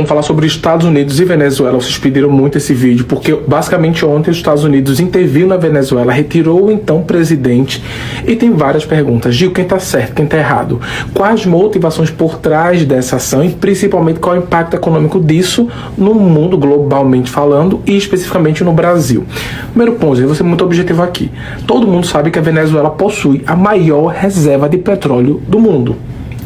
vamos falar sobre Estados Unidos e Venezuela. Vocês pediram muito esse vídeo, porque basicamente ontem os Estados Unidos interviu na Venezuela, retirou o então presidente, e tem várias perguntas. Gil, quem está certo, quem está errado? Quais motivações por trás dessa ação e principalmente qual é o impacto econômico disso no mundo, globalmente falando, e especificamente no Brasil? Primeiro ponto, eu vou ser muito objetivo aqui. Todo mundo sabe que a Venezuela possui a maior reserva de petróleo do mundo.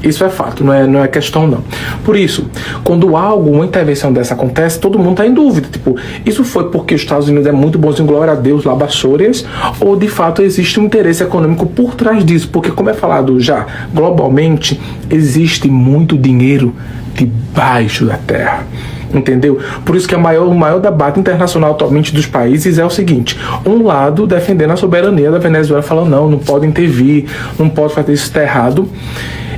Isso é fato, não é questão não. Por isso, quando uma intervenção dessa acontece, todo mundo está em dúvida. Tipo, isso foi porque os Estados Unidos é muito bonzinho, glória a Deus, labassorias, ou de fato existe um interesse econômico por trás disso? Porque, como é falado já globalmente, existe muito dinheiro debaixo da terra. Entendeu? Por isso que o maior debate internacional atualmente dos países é o seguinte: um lado defendendo a soberania da Venezuela, falando não pode intervir, não pode fazer isso, está errado.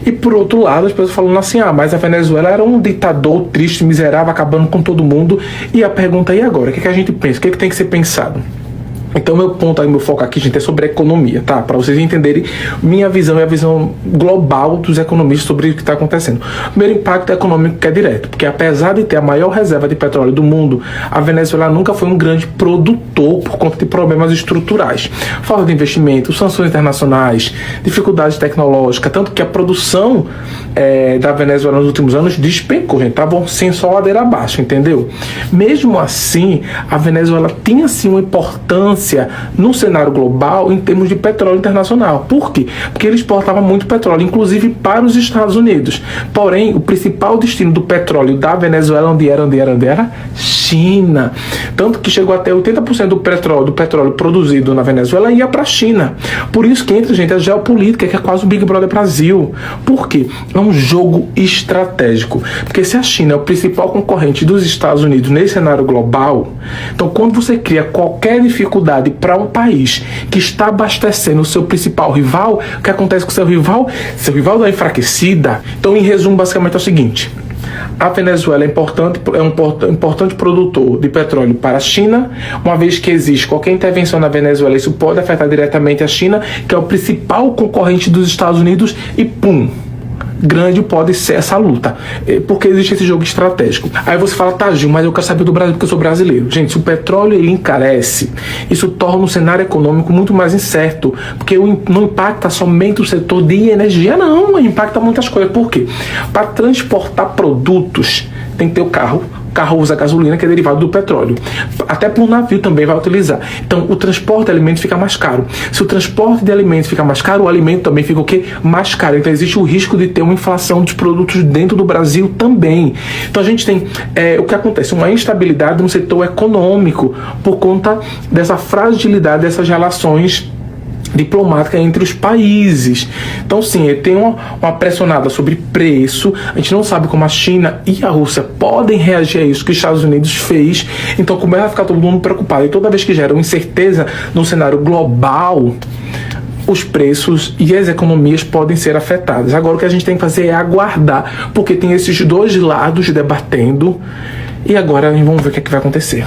E por outro lado, as pessoas falando assim, mas a Venezuela era um ditador triste, miserável, acabando com todo mundo. E a pergunta, e agora? O que a gente pensa? O que tem que ser pensado? Então, meu foco aqui, gente, é sobre a economia, tá? Para vocês entenderem minha visão e a visão global dos economistas sobre o que está acontecendo. O primeiro impacto econômico que é direto, porque apesar de ter a maior reserva de petróleo do mundo, a Venezuela nunca foi um grande produtor por conta de problemas estruturais. Falta de investimento, sanções internacionais, dificuldades tecnológicas, tanto que a produção da Venezuela nos últimos anos despencou, gente, estavam sem só ladeira abaixo, entendeu? Mesmo assim, a Venezuela tinha sim uma importância no cenário global em termos de petróleo internacional. Por quê? Porque ele exportava muito petróleo, inclusive para os Estados Unidos. Porém, o principal destino do petróleo da Venezuela, onde era? China. Tanto que chegou até 80% do petróleo produzido na Venezuela ia para a China. Por isso que entra, gente, a geopolítica, que é quase o Big Brother Brasil. Por quê? É um jogo estratégico. Porque se a China é o principal concorrente dos Estados Unidos nesse cenário global, então quando você cria qualquer dificuldade para um país que está abastecendo o seu principal rival, o que acontece com o seu rival? Seu rival dá uma enfraquecida. Então, em resumo, basicamente é o seguinte: a Venezuela é um importante produtor de petróleo para a China. Uma vez que existe qualquer intervenção na Venezuela, isso pode afetar diretamente a China, que é o principal concorrente dos Estados Unidos, e pum! Grande pode ser essa luta, porque existe esse jogo estratégico. Aí você fala, tá, Gil, mas eu quero saber do Brasil porque eu sou brasileiro. Gente, se o petróleo ele encarece, isso torna o cenário econômico muito mais incerto, porque não impacta somente o setor de energia, não, impacta muitas coisas. Por quê? Para transportar produtos, tem que ter o carro usa gasolina, que é derivado do petróleo. Até para o navio também vai utilizar. Então, o transporte de alimentos fica mais caro. Se o transporte de alimentos fica mais caro, o alimento também fica o quê? Mais caro. Então, existe o risco de ter uma inflação dos produtos dentro do Brasil também. Então, a gente tem o que acontece? Uma instabilidade no setor econômico por conta dessa fragilidade dessas relações diplomática entre os países. Então sim, tem uma pressionada sobre preço. A gente não sabe como a China e a Rússia podem reagir a isso que os Estados Unidos fez. Então começa a ficar todo mundo preocupado, e toda vez que gera uma incerteza no cenário global, os preços e as economias podem ser afetadas. Agora o que a gente tem que fazer é aguardar, porque tem esses dois lados debatendo, e agora vamos ver o que vai acontecer.